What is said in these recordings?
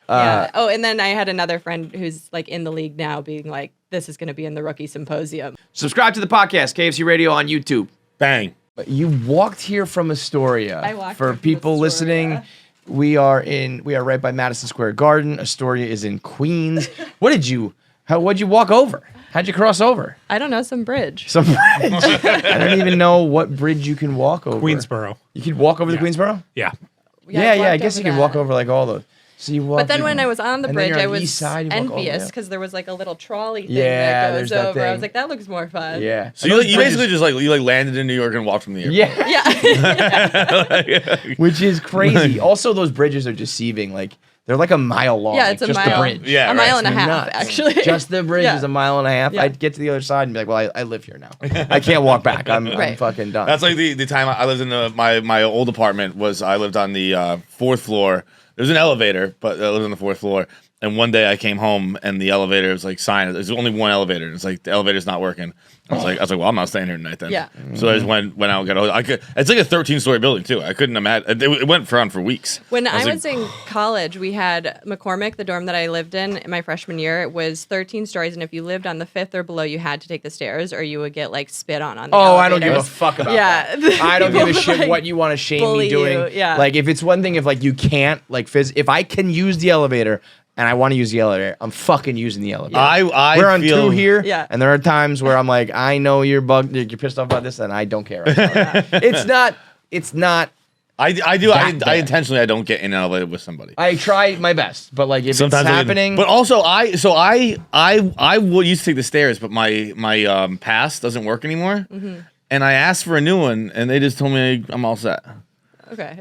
Yeah. Oh, and then I had another friend who's like in the league now being like, this is going to be in the rookie symposium. Subscribe to the podcast, KFC Radio on YouTube. Bang. You walked here from Astoria. I walked For here from people Astoria. listening, we are right by Madison Square Garden. Astoria is in Queens. What'd you walk over? How'd you cross over? I don't know, some bridge. Some bridge. I don't even know what bridge you can walk over. Queensboro. You could walk over the Queensboro? Yeah. Yeah, I walked guess you over can walk that. over like all those. So you walk. But then when I was on the and then bridge, you're on I the was east side, you walk all the way envious up. because there was like a little trolley thing Yeah, that there's goes that over. I thing. was like, that looks more fun. Yeah. So you basically just landed in New York and walked from the airport. Yeah. Yeah. Which is crazy. Also, those bridges are deceiving. Like they're like a mile long. Yeah, like, it's a just mile. the bridge. Yeah, a mile right. and a half, Nuts. actually. Just the bridge Yeah. is a mile and a half. Yeah. I'd get to the other side and be like, well, I live here now. I can't walk back. I'm Right. fucking done. That's like the time I lived in my old apartment I lived on the fourth floor. There was an elevator, but I lived on the fourth floor. And one day I came home and the elevator was like signed. There's only one elevator. And it's like the elevator's not working. I was like, well, I'm not staying here tonight then. Yeah. So I just went out and got it's like a 13-story building too. I couldn't imagine. It went on for weeks. When I like, was in college, we had McCormick, the dorm that I lived in my freshman year. It was 13 stories, and if you lived on the fifth or below, you had to take the stairs, or you would get like spit on the I don't give a elevators. fuck about Yeah. that. I don't give a People, shit like, what you want to shame bully me doing. you, yeah. Like if it's one thing, if like you can't like if I can use the elevator and I want to use the elevator, I'm fucking using the elevator. I We're on feel, 2 here, Yeah. and there are times where I'm like, I know you're bugged, you're pissed off about this, and I don't care. Right now. It's not. I bad. intentionally I don't get in an elevator with somebody. I try my best, but like if Sometimes it's I- happening, but also I would used to take the stairs, but my pass doesn't work anymore. Mm-hmm. And I asked for a new one, and they just told me I'm all set. Okay.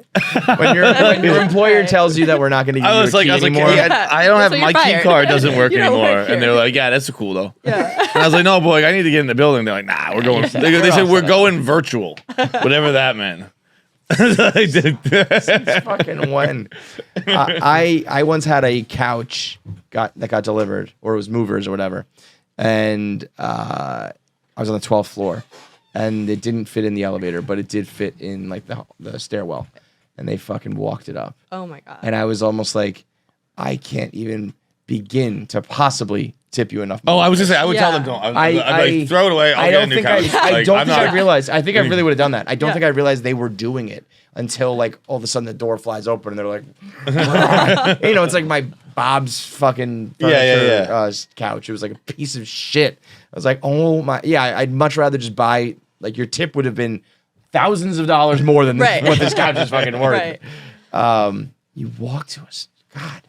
when your employer tells you that we're not going to give I you was a like, key anymore, yeah, I don't So have you're my key fired. card doesn't work You don't anymore, work and here. they're like, yeah, that's cool though. Yeah. And I was like, no, boy, I need to get in the building. They're like, nah, we're going. They said we're going virtual, whatever that meant. Since fucking when? I once had a couch that got delivered, or it was movers or whatever, and I was on the 12th floor, and it didn't fit in the elevator, but it did fit in like the stairwell, and they fucking walked it up, Oh my god. and I was almost like, I can't even begin to possibly tip you enough money. Oh, I was gonna say I would tell Yeah. them don't. I'd be like, throw it away. I'll I get a don't new think couch. I Like, don't I'm think not- I realized. I think I really would have done that. I don't Yeah. think I realized they were doing it until like all of a sudden the door flies open and they're like, it's like my Bob's fucking furniture, couch. It was like a piece of shit. I was like, oh my, yeah. I'd much rather just buy like your tip would have been thousands of dollars more than Right. what this couch is fucking worth. Right. You walk to us, God.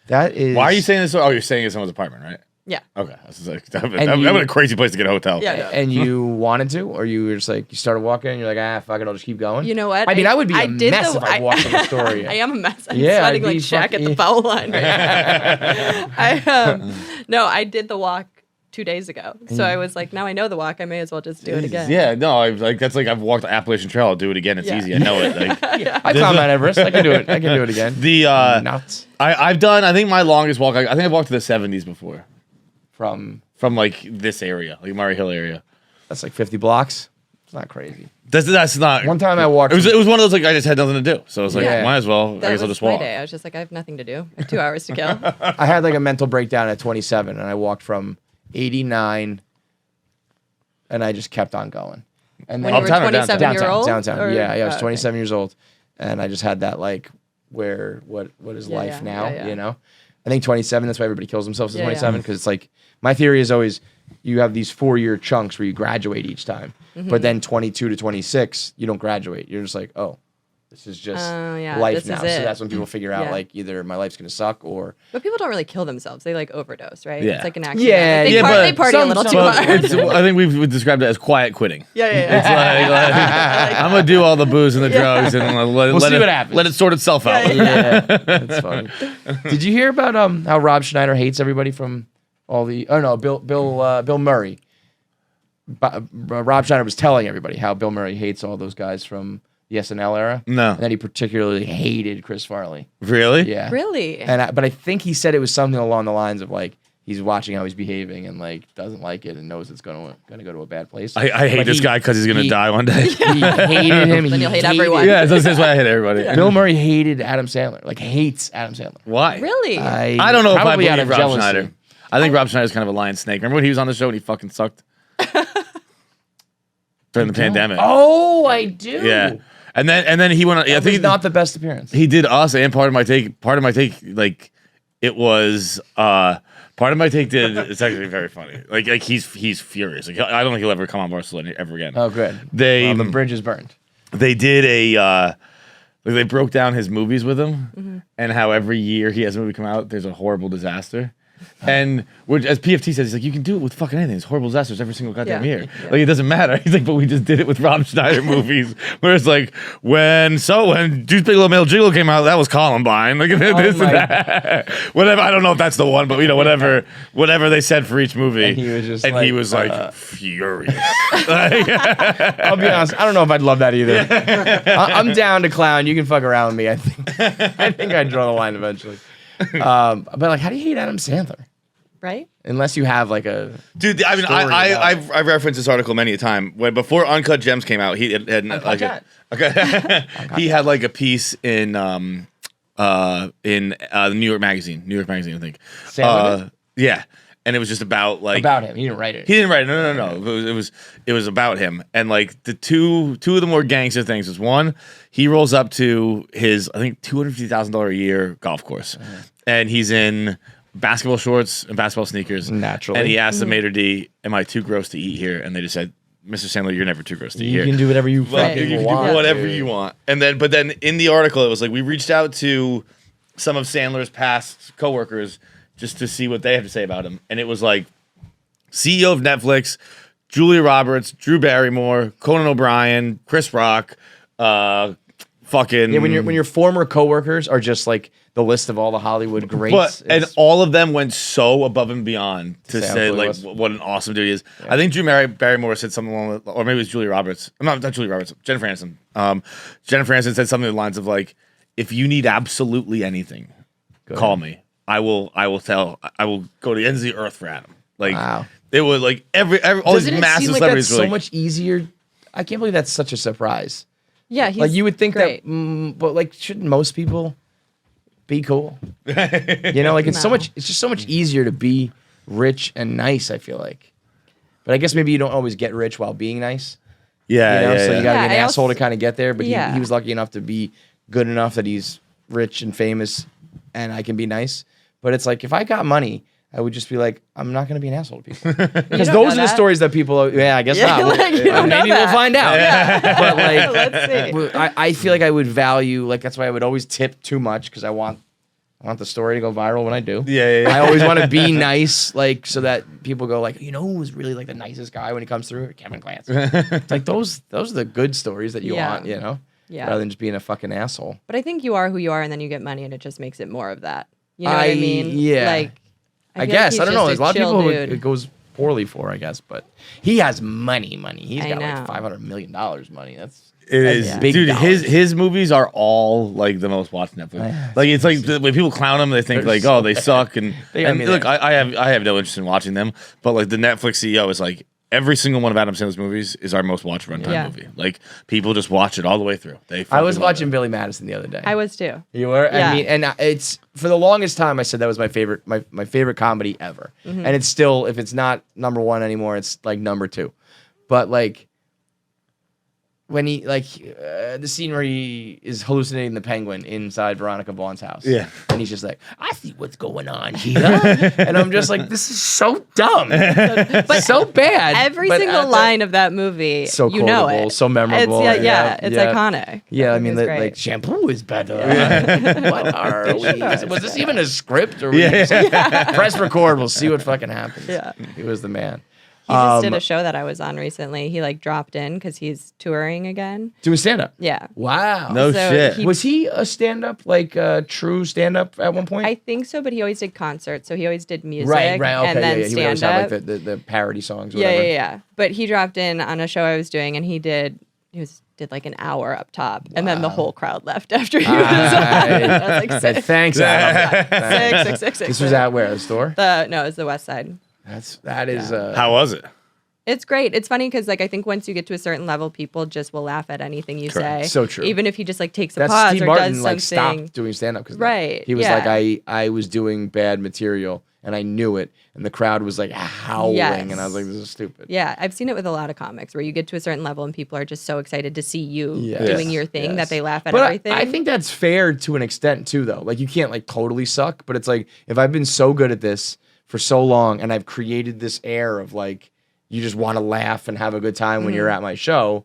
That is. Why are you saying this? Oh, you're staying in someone's apartment, right? Yeah. Okay, that's like that you- would a crazy place to get a hotel. Yeah. And you wanted to, or you were just like you started walking, and you're like, fuck it, I'll just keep going. You know what? I mean, I would be a did mess if I walked from Astoria. I am a mess. I'm Yeah, sweating I'd like be Shaq at the fucking- foul line right now. No, I did the walk 2 days ago. So I was like, now I know the walk. I may as well just do it again. Yeah, no, that's like I've walked the Appalachian Trail. I'll do it again. It's Yeah. easy. I know it. Like, I climbed Mount Everest. I can do it. I can do it again. the Nuts. I've done. I think my longest walk. I think I've walked to the 70s before From from like this area, like Murray Hill area. that's like 50 blocks. It's not crazy. That's not. One time I walked. It was one of those like I just had nothing to do, so I was like, Yeah. might as well. That I guess I'll was just my walk. day. I was just like, I have nothing to do. I have 2 hours to kill. I had like a mental breakdown at 27, and I walked from 89, and I just kept on going. And When then you were Uptown or 27-year-old? downtown. Or- Yeah, I was oh, 27 years old, and I just had that like, what is Yeah, life yeah, now? yeah, yeah. You know, I think 27. That's why everybody kills themselves at Yeah, 27 because it's like my theory is always you have these 4-year chunks where you graduate each time, Mm-hmm. but then 22 to 26 you don't graduate. You're just like, oh, this is just yeah, life this now. is So it. that's when people figure out Yeah. like either my life's gonna suck or But people don't really kill themselves. They like overdose, right? Yeah. It's like an accident. Yeah, Like, yeah, they party a some- little some- too But hard. I think we've described it as quiet quitting. Yeah, yeah, yeah. Like, I'm gonna do all the booze and the drugs and let see it, what happens. Let it sort itself out. yeah, that's funny. Did you hear about how Rob Schneider hates everybody from all the? Oh no, Bill Murray. Rob Schneider was telling everybody how Bill Murray hates all those guys from the SNL era. No. And that he particularly hated Chris Farley. Really? Yeah. Really? But I think he said it was something along the lines of like he's watching how he's behaving and like doesn't like it and knows it's gonna go to a bad place. I hate this guy because he's gonna die one day. He hated him. Then you'll hate everyone. Yeah, that's why I hate everybody. Bill Murray hated Adam Sandler. Like hates Adam Sandler. Why? Really? I don't know if I probably believe out of Rob jealousy. Schneider. I think Rob Schneider's kind of a lion snake. Remember when he was on the show and he fucking sucked during the pandemic? Oh, I do. Yeah, and then he went on. I That think was not the best appearance. he did us and part of my take. Like it was. Part of my take did. It's actually very funny. Like he's furious. Like I don't think he'll ever come on Barstool ever again. Oh, good. They the bridge is burned. They did a. They broke down his movies with him, and how every year he has a movie come out, there's a horrible disaster. And as PFT says, he's like, you can do it with fucking anything. It's horrible disasters every single goddamn year. Yeah. Like it doesn't matter. He's like, but we just did it with Rob Schneider movies, where it's like when Juice Big Little Male Jiggle came out, that was Columbine. Like this and that. Whatever. I don't know if that's the one, but whatever they said for each movie. And he was just he was like furious. I'll be honest. I don't know if I'd love that either. I'm down to clown. You can fuck around with me. I think I'd draw the line eventually. But like, how do you hate Adam Sandler? Right? Unless you have like a Dude, I mean, I've referenced this article many a time. When before Uncut Gems came out, he had he had like a piece in the New York Magazine, I think. Yeah, and it was just about him. He didn't write it. He didn't write it. No. It was about him. And like the two of the more gangster things is one, he rolls up to his I think $250,000 a year golf course, and he's in basketball shorts and basketball sneakers. Naturally. And he asked the maitre d', "Am I too gross to eat here?" And they just said, "Mr. Sandler, you're never too gross to eat here. You can do whatever you Well, fucking you can want. do whatever dude. you want." And then, but then in the article, it was like we reached out to some of Sandler's past coworkers just to see what they have to say about him, and it was like CEO of Netflix, Julia Roberts, Drew Barrymore, Conan O'Brien, Chris Rock, fucking Yeah, when your former coworkers are just like the list of all the Hollywood greats. and all of them went so above and beyond to Say how say cool he like was. what an awesome dude he is. I think Drew Barrymore said something along, or maybe it was Julia Roberts. Not Julia Roberts. Jennifer Aniston. Jennifer Aniston said something along the lines of like, "If you need absolutely anything, call me. I will go to the ends of the earth for Adam." Like, Wow. it was like every all Doesn't these it massive seem like celebrities that's were so like, much easier? I can't believe that's such a surprise. Yeah, he's Like you would think great. that, but like, shouldn't most people be cool? You know, like it's so No. much. It's just so much easier to be rich and nice. I feel like, but I guess maybe you don't always get rich while being nice. yeah, You know, so you got to Yeah, be an I asshole also- to kind of get there. But Yeah. he was lucky enough to be good enough that he's rich and famous, and I can be nice. But it's like if I got money, I would just be like, I'm not going to be an asshole to people because don't those know are the that. stories that people. Yeah, I guess Yeah, not. like, you don't know Maybe we'll that. find out. But like, Let's see. I feel like I would value like that's why I would always tip too much because I want the story to go viral when I do. Yeah. I always want to be nice, like so that people go like, you know, who was really like the nicest guy when he comes through? Kevin Clancy. It's like those are the good stories that you Yeah. want, you know, Yeah. rather than just being a fucking asshole. But I think you are who you are, and then you get money, and it just makes it more of that. You know what I mean? Yeah. Like, I feel guess like I don't know. he's There's a lot of just people who chill dude. it goes poorly for, I guess, but he has money. He's I got know. like $500 million money. That's It is, That's big dude. dollars. His movies are all like the most watched Netflix. Yeah, Like it's like when people clown them, they think They're like, so oh, they suck. And, They- and I mean, look, they- I have no interest in watching them, but like the Netflix CEO is like every single one of Adam Sandler's movies is our most watched runtime Yeah. movie. Like people just watch it all the way through. They I fucking was love watching it. Billy Madison the other day. I was too. You were? Yeah. I mean, and it's for the longest time I said that was my favorite, my favorite comedy ever. Mm-hmm. And it's still, if it's not number one anymore, it's like number two. But like when he the scene where he is hallucinating the penguin inside Veronica Vaughn's house. Yeah. And he's just like, I see what's going on here. And I'm just like, this is so dumb. But so bad. Every But single at the- line of that movie, So you know quotable, it. so memorable. It's, it's iconic. Yeah, I mean, It was the, great. like shampoo is better. What are we? Was this even a script? Or press record? We'll see what fucking happens. Yeah. He was the man. He just did a show that I was on recently. He like dropped in because he's touring again. Doing stand up. Yeah. Wow. No So shit. he- Was he a stand up, like a true stand up at one point? I think so, but he always did concerts. So he always did music right. Okay. and then yeah, he would always stand have up. like the parody songs. Or Yeah. whatever. But he dropped in on a show I was doing, and he did did like an hour up top, and then the whole crowd left after he was on. I was like, six. Thanks, Adam. Six. This was at where? The store? No, it was the West Side. That is. How was it? It's great. It's funny because like I think once you get to a certain level, people just will laugh at anything you say. So true. Even if he just like takes a That's pause Steve or Martin does like something. stopped doing stand up because Right, he was yeah. like I was doing bad material and I knew it and the crowd was like howling Yes. and I was like this is stupid. Yeah, I've seen it with a lot of comics where you get to a certain level and people are just so excited to see you Yes. doing your thing that they laugh at But everything. I think that's fair to an extent too though. Like you can't like totally suck, but it's like if I've been so good at this for so long and I've created this air of like you just want to laugh and have a good time when you're at my show,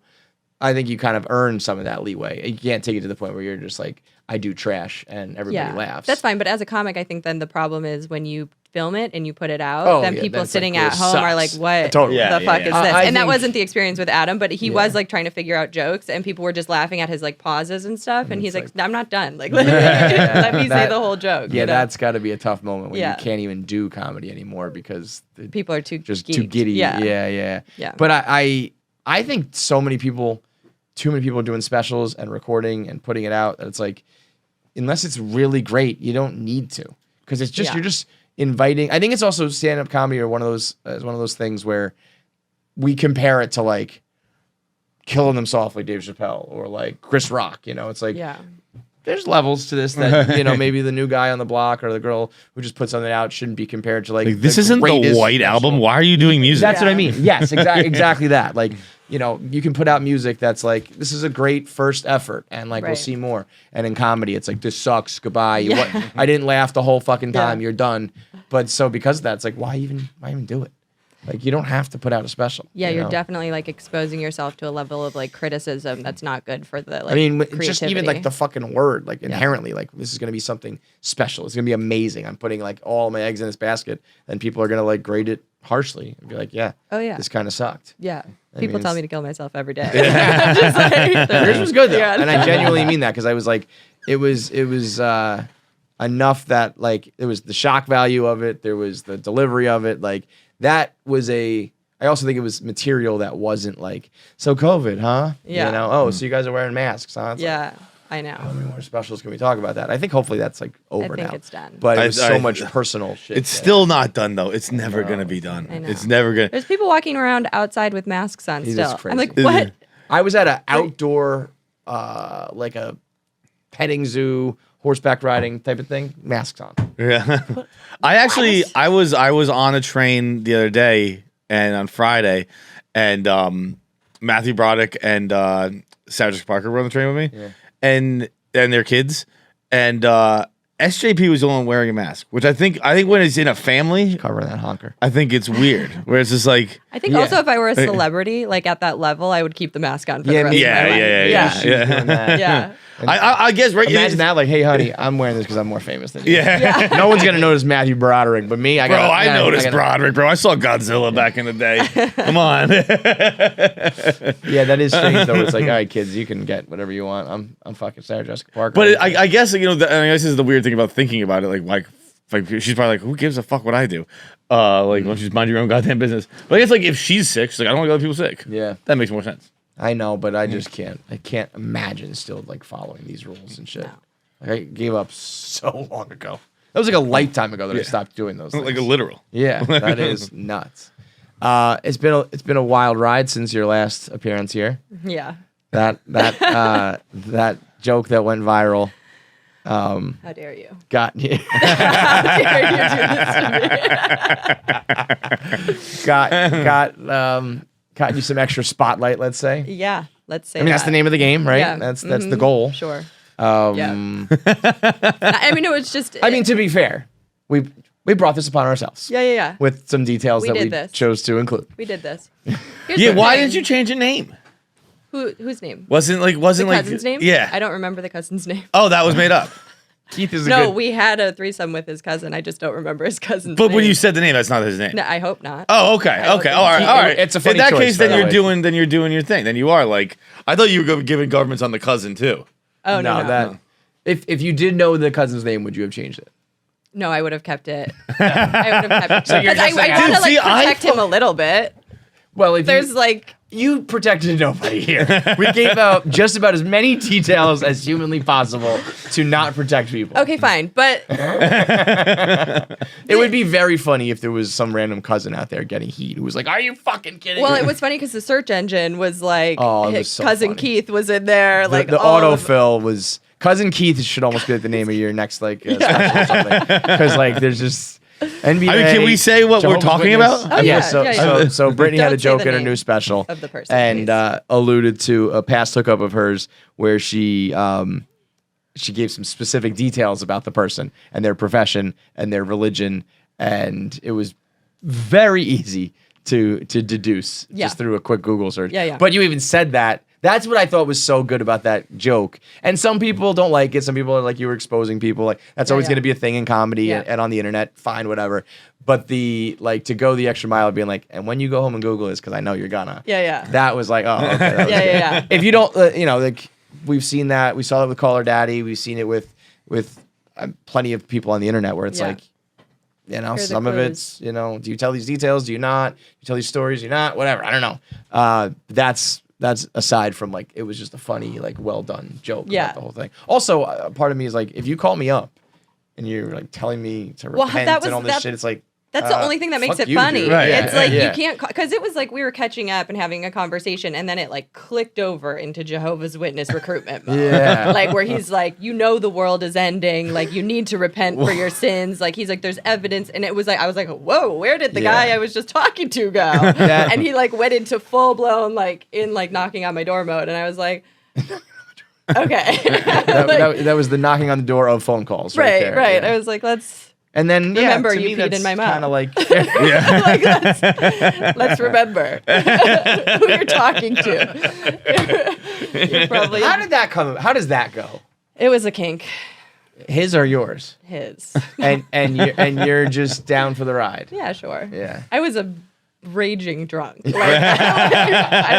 I think you kind of earn some of that leeway. You can't take it to the point where you're just like, I do trash and everybody laughs. That's fine. But as a comic, I think then the problem is when you film it and you put it out, then people that's sitting like, at this home are like, sucks. what Totally. the fuck is this? I And that think- wasn't the experience with Adam, but he was like trying to figure out jokes and people were just laughing at his like pauses and stuff. And he's like, I'm not done. Like, let me say the whole joke. Yeah, you know? that's got to be a tough moment when Yeah. you can't even do comedy anymore because People are too just geeked. too giddy. Yeah. But I think too many people are doing specials and recording and putting it out that it's like, unless it's really great, you don't need to because it's just you're just inviting. I think it's also stand up comedy or one of those things where we compare it to like Killing Them Softly, Dave Chappelle, or like Chris Rock. You know, it's like there's levels to this that, you know, maybe the new guy on the block or the girl who just put something out shouldn't be compared to like This isn't the greatest White Album. Why are you doing music? That's what I mean. Yes, exactly that. Like, you know, you can put out music that's like, this is a great first effort and like, we'll see more. And in comedy, it's like, this sucks. Goodbye. I didn't laugh the whole fucking time. You're done. But so because of that, it's like, why even do it? Like, you don't have to put out a special. Yeah, you you're know? definitely like exposing yourself to a level of like criticism that's not good for the like I mean, creativity. just even like the fucking word, like inherently, like this is going to be something special. It's going to be amazing. I'm putting like all my eggs in this basket and people are going to like grade it harshly and be like, this kind of sucked. Yeah. I People mean, tell it's- me to kill myself every day. Just like, Yours was good though, Yeah. and I genuinely mean that because I was like, it was enough that like it was the shock value of it, there was the delivery of it, like that was a. I also think it was material that wasn't like so COVID, huh? Yeah. You know, so you guys are wearing masks, huh? It's yeah, I know. like, how many more specials can we talk about that? I think hopefully that's like over I think now. it's done. But it was so I- much personal shit. It's still not done though. It's never gonna be done. I know. It's never gonna. There's people walking around outside with masks on It is still. I'm like, crazy. what? I was at an outdoor, like a petting zoo, horseback riding type of thing, masks on. Yeah. I was on a train the other day and on Friday, and Matthew Broderick and Sarah Jessica Parker were on the train with me, and their kids, and SJP was the only one wearing a mask, which I think when it's in a family, Covering that honker. I think it's weird. Where it's just like, I think also if I were a celebrity, like at that level, I would keep the mask on for Yeah, the rest me- of my life. yeah. Yeah. I guess right. Imagine that, like, hey, honey, I'm wearing this because I'm more famous than you. Yeah. No one's gonna notice Matthew Broderick, but me, I Bro, got. I noticed Broderick, bro. I saw Godzilla back in the day. Come on. Yeah, that is strange though. It's like, all right, kids, you can get whatever you want. I'm fucking Sarah Jessica Parker. But I guess, you know, I guess this is the weird thing about thinking about it. Like she's probably like, who gives a fuck what I do? Like, why don't you just mind your own goddamn business? But I guess, like, if she's sick, she's like, I don't want to get other people sick. Yeah. That makes more sense. I know, but I just can't. I can't imagine still like following these rules and shit. No. Like, I gave up so long ago. That was like a lifetime ago that I stopped doing those things. Like a literal. Yeah, that is nuts. It's been a wild ride since your last appearance here. Yeah. That joke that went viral How dare you? got How dare you do this to me? got you some extra spotlight, let's say. Yeah. Let's say I mean, that's the name of the game, right? Yeah. That's the goal. Sure. I I mean, it was just. mean, to be fair, we brought this upon ourselves. Yeah. With some details We that did we this. chose to include. We did this. Here's Yeah, the why thing. didn't you change a name? Whose name? Wasn't The like cousin's name? Yeah. I don't remember the cousin's name. Oh, that was made up. Keith is a No, good. we had a threesome with his cousin. I just don't remember his cousin's But name. when you said the name, that's not his name. No, I hope not. Oh, okay, I don't okay, think all right, so. all right. It's a funny In that choice, case, then by the way. you're doing your thing. Then you are like, I thought you were giving governments on the cousin too. Oh, no. that. If you did know the cousin's name, would you have changed it? No, I would have kept it. I would have kept it. So you're Because just I like, want to Dude, see, like I protect him a little bit. Well, if There's like You protected nobody here. We gave out just about as many details as humanly possible to not protect people. Okay, fine, but It would be very funny if there was some random cousin out there getting heat who was like, "Are you fucking kidding well, me?" it was funny because the search engine was like, Oh, it his was so cousin funny. Keith was in there, like the all of- autofill was Cousin Keith should almost be like the name of your next special or something, because like there's just NBA. I mean, can we say what we're Jehovah's talking Witness. about? Oh, yeah, So, yeah, so, yeah. so Brittany had a Don't say joke the in her name new special of the person, and please. alluded to a past hookup of hers where she gave some specific details about the person and their profession and their religion, and it was very easy to deduce Yeah. just through a quick Google search. Yeah. But you even said that. That's what I thought was so good about that joke. And some people don't like it. Some people are like, you were exposing people. Like that's always yeah. going to be a thing in comedy Yeah. and on the internet. Fine, whatever. But to go the extra mile of being like, and when you go home and Google this, because I know you're gonna. Yeah. That was like, oh, okay. That was good. Yeah. If you don't, like we've seen that. We saw that with Call Her Daddy. We've seen it with plenty of people on the internet where it's Yeah. like, Here are the some of clues. it's, do you tell these details? Do you not? Do you tell these stories? Do you not? Whatever. I don't know. That's aside from like, it was just a funny, like well done joke Yeah. about the whole thing. Also, part of me is like, if you call me up and you're like telling me to Well, repent that was- and all this that- shit, it's like, That's the only thing that makes fuck it you, funny. dude. Right. It's like Yeah. you can't, because it was like we were catching up and having a conversation, and then it like clicked over into Jehovah's Witness recruitment mode. Yeah. Like where he's like, the world is ending. Like you need to repent for your sins. Like he's like, there's evidence, and it was like I was like, whoa, where did the Yeah. guy I was just talking to go? That- And he like went into full blown like knocking on my door mode, and I was like, okay, that was the knocking on the door of phone calls. Right. there, right. yeah. I was like, let's. And then Remember, to you me, peed in that's my mouth. kind of like Like, let's remember who you're talking to. You're probably, how did that come? How does that go? it was a kink. His or yours? His. And you're just down for the ride. Yeah, sure. Yeah. I was a raging drunk. Like, I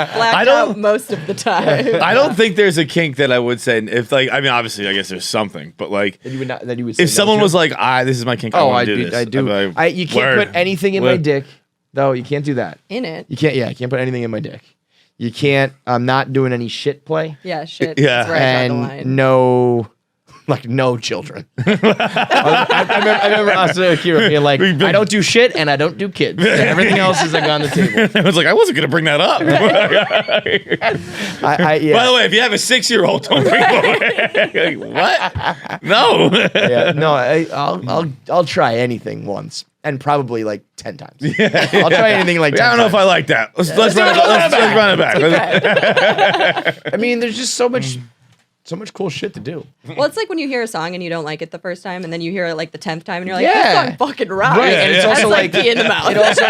was blacked don't- out most of the time. I don't think there's a kink that I would say if like I mean obviously I guess there's something, but like That you would not. That you would. Say if no someone to? was like, this is my kink, I "Oh, want I to do do, this. I do. I'd be like, You can't "Word." put anything in my Word. dick, though. You can't do that. In it. You can't. Yeah, you can't put anything in my dick. You can't. I'm not doing any shit play. Yeah, shit. Yeah. That's where I draw the And line. no children. I remember us Kira being like, I don't do shit and I don't do kids. And everything else is like on the table. I was like, I wasn't gonna bring that up. Yeah. By the way, if you have a 6-year-old, don't bring it up. What? No. Yeah, no, I'll try anything once, and probably like 10 times. I'll try anything like 10 I don't know if I times. like that. Let's run it back. I mean, there's just so much cool shit to do. Well, it's like when you hear a song and you don't like it the first time, and then you hear it like the 10th time, and you're like, Yeah. this song fucking rocks. Right, and it's That's also like like- pee in the mouth. It also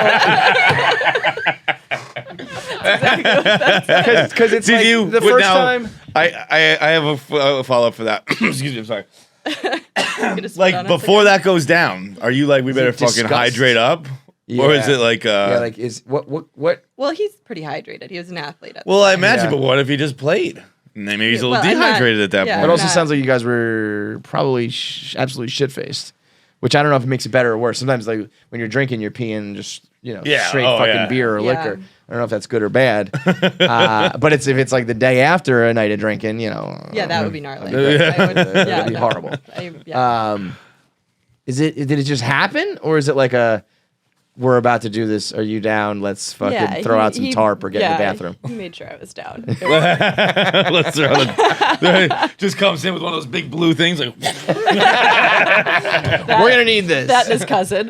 because it's Did like you the but first now, time. I have a follow up for that. Excuse me, I'm sorry. Gonna spit Like on us before again. that goes down, are you like we better fucking disgust? hydrate up, or is Yeah. it like Yeah, like is what? Well, he's pretty hydrated. He was an athlete. At the Well, I time. imagine, Yeah. but what if he just played? And then maybe he's a little Well, I'm not- dehydrated at that yeah, It point. also not- sounds like you guys were probably absolutely shit faced, which I don't know if it makes it better or worse. Sometimes like when you're drinking, you're peeing just Yeah, straight oh, fucking yeah. beer or Yeah. liquor. I don't know if that's good or bad. But if it's like the day after a night of drinking, Yeah, that would be gnarly. Yeah. I would, That'd be no. horrible. Yeah. Did it just happen, or is it like we're about to do this? Are you down? Let's fucking Yeah, throw out some tarp or get in the bathroom. He made sure I was down. Let's throw the just comes in with one of those big blue things like We're gonna need this. That and his cousin.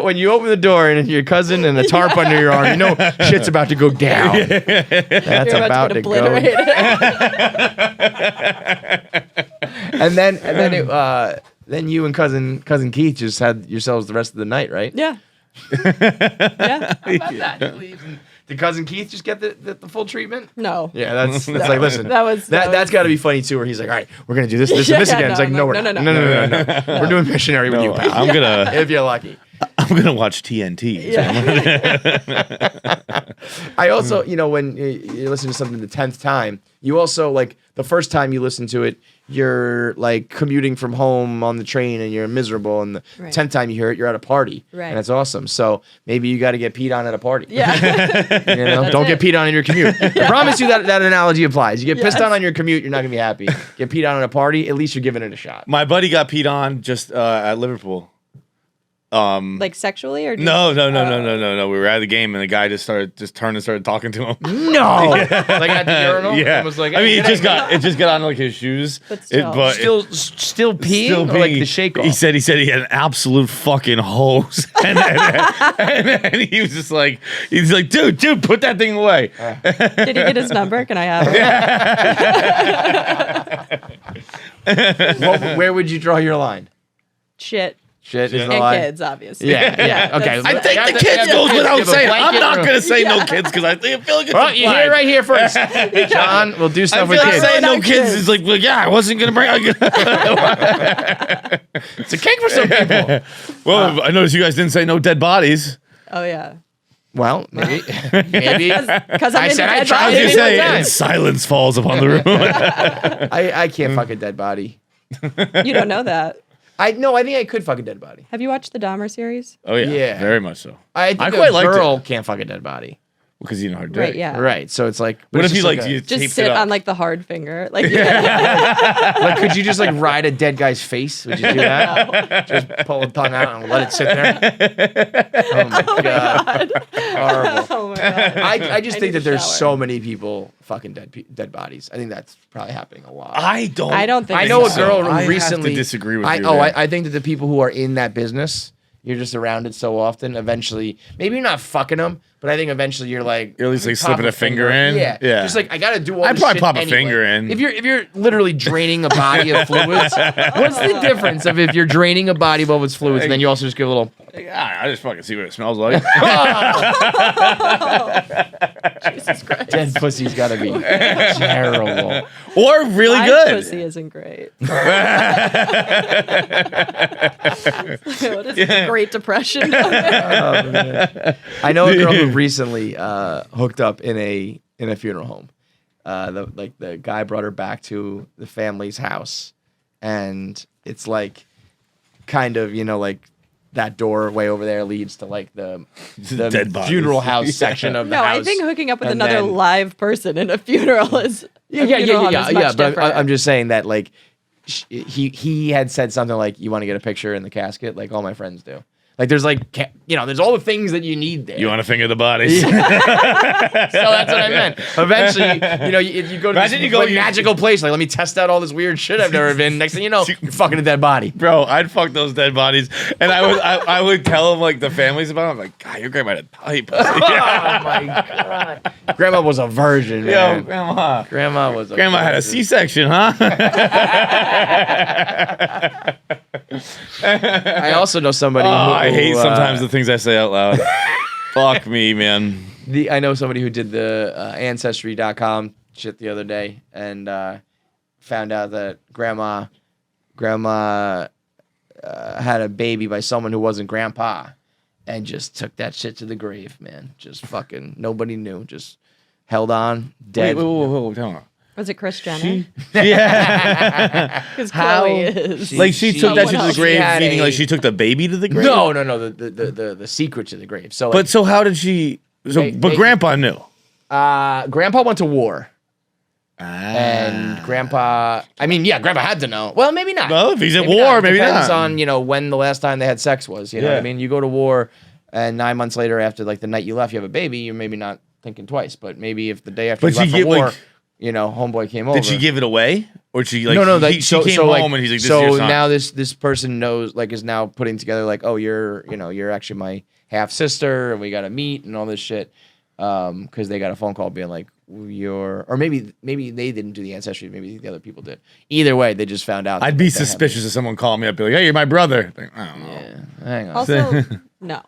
When you open the door and your cousin and a tarp under your arm, you know shit's about to go down. That's You're about to to go. obliterate it. And then you and cousin Keith just had yourselves the rest of the night, right? Yeah. Yeah. Did cousin Keith just get the full treatment? No. Yeah, that's like listen. That That's got to be funny too. Where he's like, all right, we're gonna do this, this, and this Yeah, again. It's like, no, we're no, not. no. No. We're doing missionary with you, pal. I'm gonna If you're lucky. watch TNT. I also, when you listen to something the 10th time, you also like the first time you listen to it, you're like commuting from home on the train and you're miserable, and the 10th time you hear it, you're at a party, and it's awesome. So maybe you got to get peed on at a party. Yeah. You know, don't get peed on in your commute. I promise you that analogy applies. You get pissed on your commute, you're not gonna be happy. Get peed on at a party, at least you're giving it a shot. My buddy got peed on just at Liverpool. Like sexually or no. We were at the game and the guy just turned and started talking to him. No, like at the urinal. Yeah, It was like, I mean, hey, it just got on like his shoes. But still. still peeing, or like the shake off. He said he had an absolute fucking hose, and he was just like, dude, put that thing away. Did he get his number? Can I have it? Where would you draw your line? Shit. Shit is the And line. kids, obviously. Yeah. Okay. I think the kids goes without saying. I'm not gonna say no kids because I feel like it's Well, you hear it right here first. John, we'll do I stuff feel with like kids. saying no kids is like, yeah, I wasn't gonna bring. It's a kink for some people. Well, I noticed you guys didn't say no dead bodies. Oh yeah. Well, maybe. Because I said I tried I was to gonna say say, time. and silence falls upon the room. I can't fuck a dead body. You don't know that. I think I could fuck a dead body. Have you watched the Dahmer series? Oh yeah, Yeah. very much so. I think I a quite liked girl it. can't fuck a dead body. Because you know her dick. Right. Yeah. Right. So it's like, but What it's if you just like a- you Just taped sit it up? on like the hard finger. Like like, could you just like ride a dead guy's face? Would you do that? Just pull the tongue out and let it sit there. Oh my god. Horrible. oh my god. I just I think need that a there's shower. so many people fucking dead bodies. I think that's probably happening a lot. I I don't think I know a so. girl who I recently have to disagree with you. I think that the people who are in that business, you're just around it so often. Eventually, maybe you're not fucking them, but I think eventually you're like, You're at least, like, pop slipping a finger in? Yeah, Yeah. Just like I gotta do all. I'd this probably shit pop a anyway. finger in. If you're literally draining a body of fluids, what's the difference of if you're draining a body of its fluids and then you also just give a little? I just fucking see what it smells like. Jesus Christ. Dead pussy's gotta be terrible. Or really My good. pussy isn't great. What is it? Great Depression? I know a girl who recently hooked up in a funeral home. The guy brought her back to the family's house, and it's like kind of like that doorway over there leads to like the Dead bodies. funeral house section of the No, house. I think hooking up with And another then- live person in a funeral is a funeral home is much But different. I'm just saying that like he had said something like, "You want to get a picture in the casket?" Like all my friends do. Like there's like there's all the things that you need there. You want to finger the bodies? So that's what I meant. Eventually, you go to Imagine this you go- magical place. Like, let me test out all this weird shit I've never been. Next thing you know, you're fucking a dead body. Bro, I'd fuck those dead bodies, and I would tell them like the families about them. I'm like, God, your grandma had a tight pussy. Oh my god, Grandma was a virgin, Yo, man. grandma. Grandma was. Grandma had a virgin. C-section, huh? I also know somebody. I hate who, sometimes the things I say out loud. Fuck me, man. I know somebody who did the Ancestry.com shit the other day and found out that grandma had a baby by someone who wasn't grandpa, and just took that shit to the grave, man. Just fucking nobody knew. Just held on, dead. Wait, hold on. Was it Kris Jenner? Yeah. Because How- Chloe is. Like she took that shit to Someone the else. grave, She had meaning a- like she took the baby to the grave? No, the secret to the grave. So, But so how did she... They- Grandpa knew. grandpa went to war, Ah. and grandpa. I mean, yeah, grandpa had to know. Well, maybe not. Well, if he's at Maybe war, not. maybe Depends not. on when the last time they had sex was. You know what I Yeah. mean? You go to war, and 9 months later, after like the night you left, you have a baby. You're maybe not thinking twice. But maybe if the day after But you left she for get, war, like- homeboy came over. Did she give it away? Or she like... no. she came home and he's like, this is so your son. now this person knows, like, is now putting together like, oh, you're actually my half sister, and we got to meet and all this shit. Because they got a phone call being like, or maybe they didn't do the ancestry, maybe the other people did. Either way, they just found out. I'd be suspicious if someone called me up, be like, hey, you're my brother. Like, I don't know. Yeah, hang on. Also, no.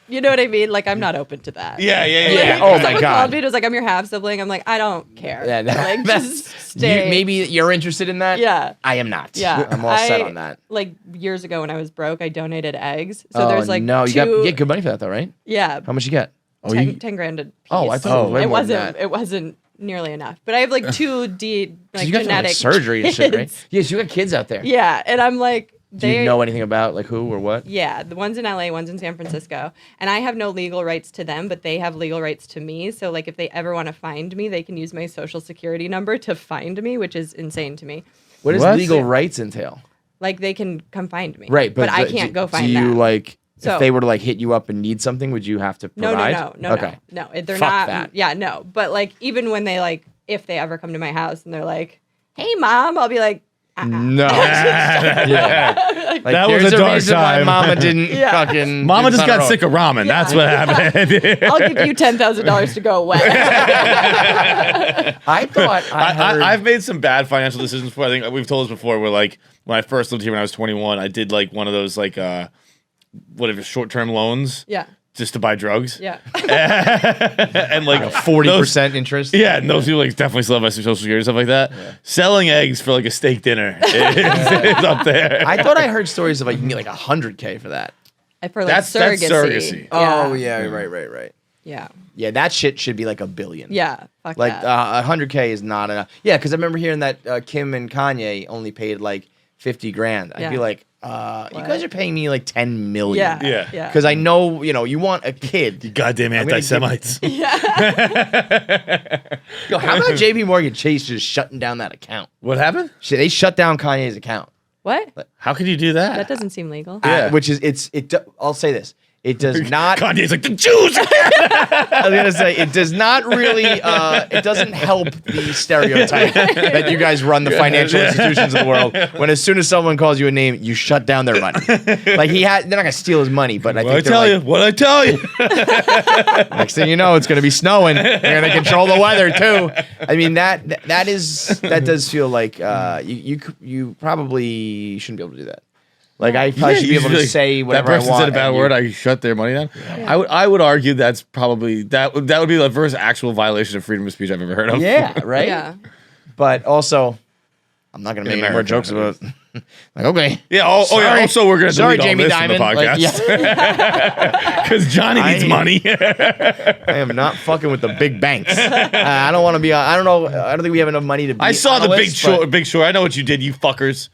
You know what I mean? Like, I'm not open to that. Yeah. Yeah. Oh my Someone god. called me and was like, I'm your half sibling. I'm like, I don't care. Yeah, no, like, that's- just stay. Maybe you're interested in that. Yeah. I am not. Yeah. I'm all set on that. Like, years ago when I was broke, I donated eggs. So Oh, there's like no, you two. get good money for that though, right? Yeah. How much you get? 10 grand a piece. Oh, I thought it was way more than that. It wasn't nearly enough. But I have like two like you got genetic surgery and shit, right? kids. Yes, you got kids out there. Yeah, and I'm like, Do you know anything about like who or what? Yeah, the one's in LA, one's in San Francisco, and I have no legal rights to them, but they have legal rights to me. So like, if they ever want to find me, they can use my social security number to find me, which is insane to me. What does legal rights entail? Like they can come find me, right? But I can't go find them. Do you like? So, if they were to like hit you up and need something, would you have to provide? No. Okay. No. They're Fuck not. that. Yeah, no. But like, even when they like, if they ever come to my house and they're like, "Hey, mom," I'll be like, No. Yeah. like, that was a dark time. My mama didn't fucking. Mama just got sick of ramen. Yeah. That's what happened. I'll give you $10,000 to go away. I thought I've made some bad financial decisions before. I think we've told this before. Where like when I first lived here when I was 21, I did like one of those like whatever short-term loans. Yeah. Just to buy drugs. Yeah. And like 40% interest. Yeah, and those people like definitely still have my social security and stuff like that. Yeah. Selling eggs for like a steak dinner is up there. I thought I heard stories of like you need like $100K for that. For like that's surrogacy. Oh yeah, right. Yeah. Yeah, that shit should be like $1 billion. Yeah, fuck like that. 100K is not enough. Yeah, because I remember hearing that Kim and Kanye only paid like 50 grand. I'd be like, you guys are paying me like 10 million. Yeah. Because I know, you want a kid. You goddamn anti-Semites. Yeah. Yo, how about JP Morgan Chase just shutting down that account? What happened? They shut down Kanye's account. What? How could you do that? That doesn't seem legal. Yeah. Which is, I'll say this. It does not. Kanye's like the Jews. I was gonna say it does not really. It doesn't help the stereotype that you guys run the financial institutions of the world. When as soon as someone calls you a name, you shut down their money. Like they're not gonna steal his money, but I think What I tell you. Next thing you know, it's gonna be snowing. They're gonna control the weather too. I mean that does feel like you probably shouldn't be able to do that. Like I probably should be able to say whatever I want. That person said a bad word. I shut their money down. Yeah. I would argue that's probably that would be the first actual viation of freedom of speech I've ever heard of. Yeah, right. Yeah. But also, I'm not gonna make any more jokes about. Like okay. Yeah. Also, we're gonna delete Jamie all this Dimon. from the podcast because Johnny needs money. I am not fucking with the big banks. I don't want to be. I don't know. I don't think we have enough money to. Be I saw the Big Short. I know what you did, you fuckers.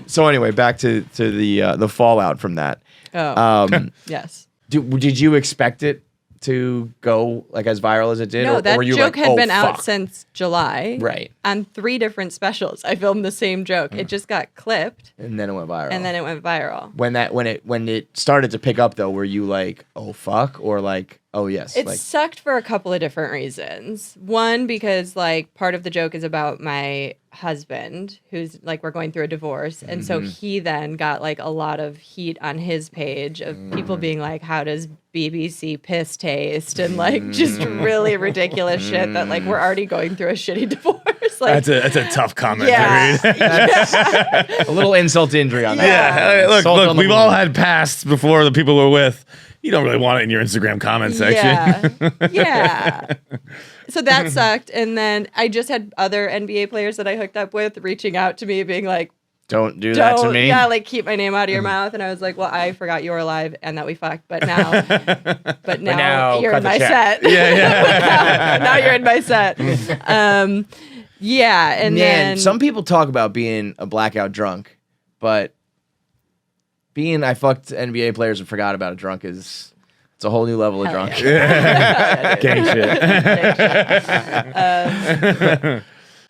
So anyway, back to the fallout from that. Yes. Did you expect it to go like as viral as it did? No, that or were you joke like, had been fuck. out since July. Right. On 3 different specials. I filmed the same joke. It just got clipped. And then it went viral. And then it went viral. When it started to pick up though, were you like, oh fuck, or like, oh yes? It like, sucked for a couple of different reasons. One, because like part of the joke is about my husband, who's like we're going through a divorce, and so he then got like a lot of heat on his page of people being like, "How does BBC piss taste?" and like just really ridiculous shit that like we're already going through a shitty divorce. Like that's a tough comment to a read. little insult to injury on that. Yeah, look, we've all had pasts before the people we're with. You don't really want it in your Instagram comment section. Yeah. So that sucked. And then I just had other NBA players that I hooked up with reaching out to me being like, don't do that to me. Yeah, like keep my name out of your mouth. And I was like, well, I forgot you were alive and that we fucked. But now you're in my set. Yeah. now you're in my set. Yeah. And then some people talk about being a blackout drunk, but I fucked NBA players and forgot about a drunk it's a whole new level of drunk. Yeah. Gang shit.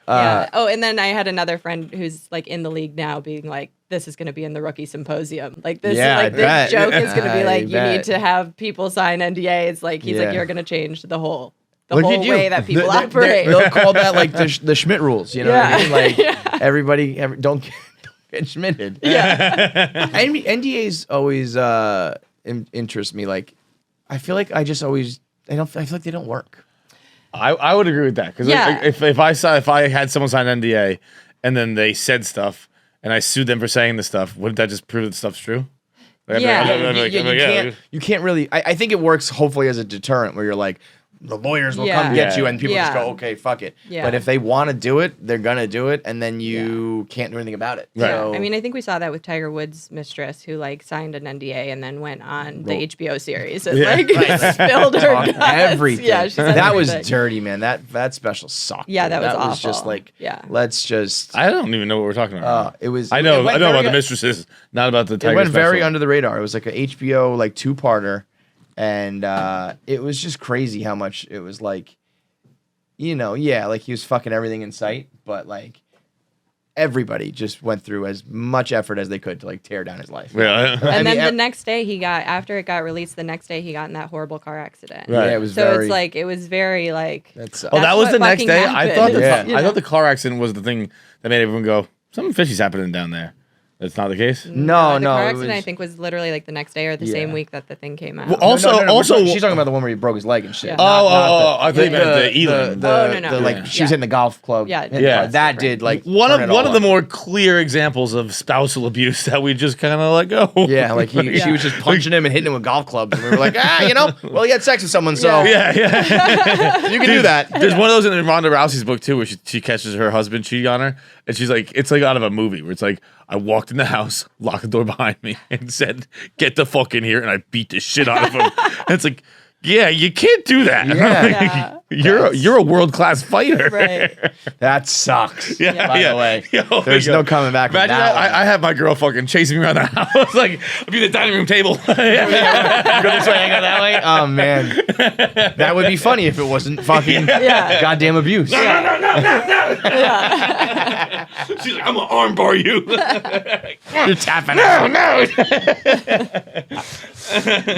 Yeah. Oh, and then I had another friend who's like in the league now being like, this is going to be in the rookie symposium. Like this this joke is going to be like, you need to have people sign NDAs. Like he's like, you're going to change the whole way that people operate. They'll call that like the Schmitt rules. You know what I mean? Like everybody don't get Schmitted. Yeah. NDAs always interest me. Like I feel like I feel like they don't work. I would agree with that because if I had someone sign an NDA and then they said stuff and I sued them for saying the stuff, wouldn't that just prove that stuff's true? You can't really. I think it works hopefully as a deterrent where you're like, the lawyers will come get you, and people just go, okay, fuck it. Yeah. But if they want to do it, they're gonna do it, and then you can't do anything about it. Right. So, I mean, I think we saw that with Tiger Woods' mistress, who like signed an NDA and then went on the HBO series and like spilled her guts. everything. Yeah, she said that was everything. dirty, man. That special sucked. Yeah, dude. that was awful. Just like, Yeah. let's just. I don't even know what we're talking about. It was. I know went about very- the mistresses, not about the Tiger It went very special. under the radar. It was like a HBO like 2-parter, and it was just crazy how much it was like, like he was fucking everything in sight, but like everybody just went through as much effort as they could to like tear down his life. Yeah. And then mean, the next day after it got released, the next day he got in that horrible car accident. Right. Yeah, it was So very. it's like, it was very like, That's, Oh, that That's was what the next fucking day. I thought happened. I thought the car accident was the thing that made everyone go, something fishy's happening down there. That's not the case. no, the car it accident was- I think was literally like the next day or the Yeah. same week that the thing came out. Well, No, also, she's talking about the one where he broke his leg and shit. Yeah. I thought you meant the Elam. No. Like she was in the golf club. Yeah. hit the Yeah. car. That did like one turn of it all the up. more clear examples of spousal abuse that we just kind of let go. Yeah, like she was just punching him and hitting him with golf clubs, and we were like, well, he had sex with someone, so Yeah. yeah. you can do that. There's one of those in Ronda Rousey's book too, where she catches her husband cheating on her, and she's like, it's like out of a movie where it's like, I walked in the house, locked the door behind me, and said, "Get the fuck in here," and I beat the shit out of him. And it's like, yeah, you can't do that. Yeah. You're a world class fighter. Right. That sucks. Yeah, by the way, Yo, there's no coming back. Imagine from that. that. I have my girl fucking chasing me around the house. Like, I'll be at the dining room table. Go this way, I go that way. Oh man, that would be funny if it wasn't fucking Yeah. goddamn abuse. She's like, I'm gonna armbar you. You're tapping out. no.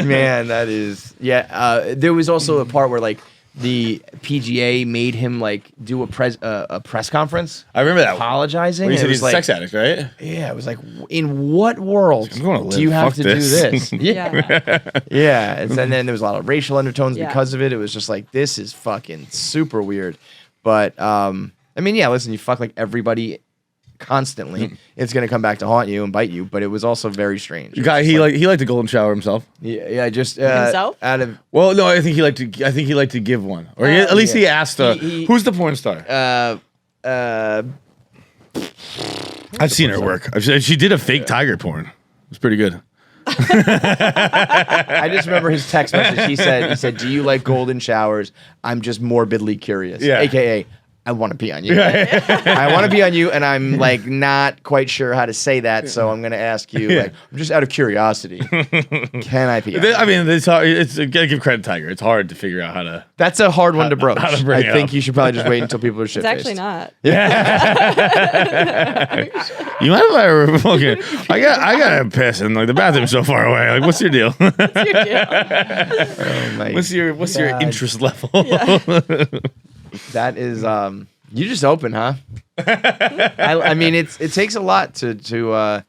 Man, that is there was also a part where like the PGA made him like do a press conference I remember that. apologizing. Where he and said it was he's a like, sex addict, right? yeah, it was like, in what world I'm gonna do you live. have Fuck to this. do this? Yeah. Yeah, and then there was a lot of racial undertones Yeah. because of it. It was just like, this is fucking super weird. But I mean, yeah, listen, you fuck like everybody constantly, it's gonna come back to haunt you and bite you. But it was also very strange. The guy, he liked to golden shower himself. yeah, just Himself? out of Well, no, I think he liked to give one, or at least he asked. He- Who's the porn star? I've seen her work. She did a fake tiger porn. It's pretty good. I just remember his text message. He said, "Do you like golden showers? I'm just morbidly curious." Yeah. AKA, I want to pee on you. I want to pee on you, and I'm like not quite sure how to say that, so I'm gonna ask you. Yeah. Like, I'm just out of curiosity. Can I pee on you? I mean, it's hard. It's gotta give credit to Tiger. It's hard to figure out how to. That's a hard one to broach. how to bring I it think up. you should probably just wait until people are shit It's actually not. You mind if I fucking? I gotta piss, and like the bathroom's so far away. Like, what's your deal? It's your deal. Oh my what's your God. interest level? That is you just open, huh? I mean, it takes a lot to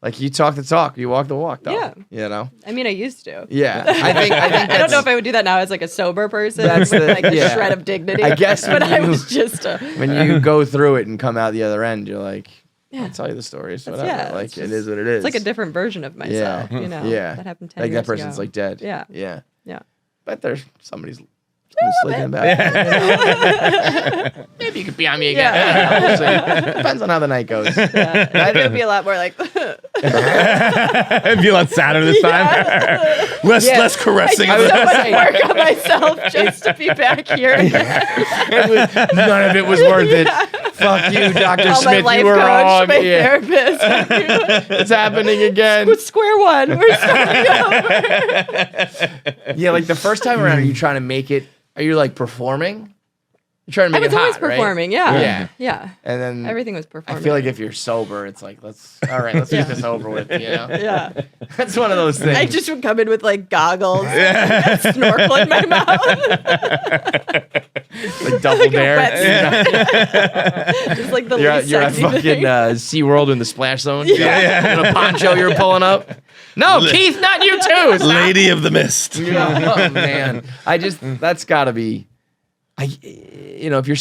like, you talk the talk, you walk the walk, though. Yeah. You know. I mean, I used to. Yeah, I think I don't know if I would do that now as like a sober person That's with the- like a yeah. shred of dignity. I guess but when I you- was just when you go through it and come out the other end, you're like, I'll tell you the stories, whatever. yeah, Like, it's it just- is what it is. It's like a different version of myself. You know. Yeah. That happened 10 like years that person's ago. like dead. Yeah. Yeah. Yeah. But there's somebody's slipping back. Maybe you could be on me again. Yeah. We'll see. Depends on how the night goes. Yeah. I think it would be a lot more like. It'd be a lot sadder this time. Less caressing. I was did so gonna much say- work on myself just to be back here. None of it was worth it. Fuck you, Dr. All my Smith. life You were coach, wrong. my Yeah. therapist. It's happening again. With square one. We're starting over. Yeah, like the first time around, are you trying to make it? Are you like performing? You're trying to I make was it hot, always performing. Yeah. Yeah. Yeah. And then Everything was I performing. feel like if you're sober, it's like, let's get this over with. You know, Yeah. that's one of those things. I just would come in with like goggles, and snorkel in my mouth, like double like a dare. wetsuit. Just like the You're least at sexy fucking thing. SeaWorld in the splash zone. Yeah. In a poncho you're pulling up. No, Keith, not you too. Stop. Lady of the Mist. Oh man, that's gotta be. If you're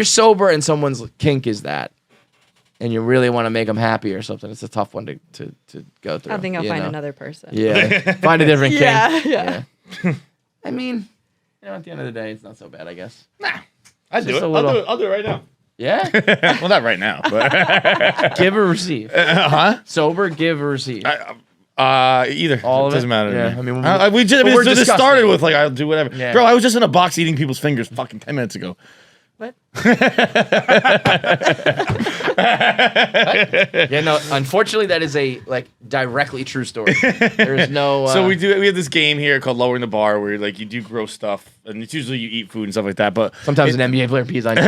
sober and someone's kink is that, and you really want to make them happy or something, it's a tough one to go through. I think I'll you find know? another person. Yeah, find a different kink. Yeah. I mean, at the end of the day, it's not so bad, I guess. Nah, I'll do it. I'll do it right now. Yeah? Well, not right now, but Give or receive? huh? Sober, give or receive? Either. All of it? Doesn't matter to Yeah, me. I mean, we just started with like I'll do whatever. Yeah. Bro, I was just in a box eating people's fingers fucking 10 minutes ago. What? Yeah, no, unfortunately, that is a directly true story. There's no. So we have this game here called Lowering the Bar where like you do gross stuff and it's usually you eat food and stuff like that. But sometimes an NBA player pees on you.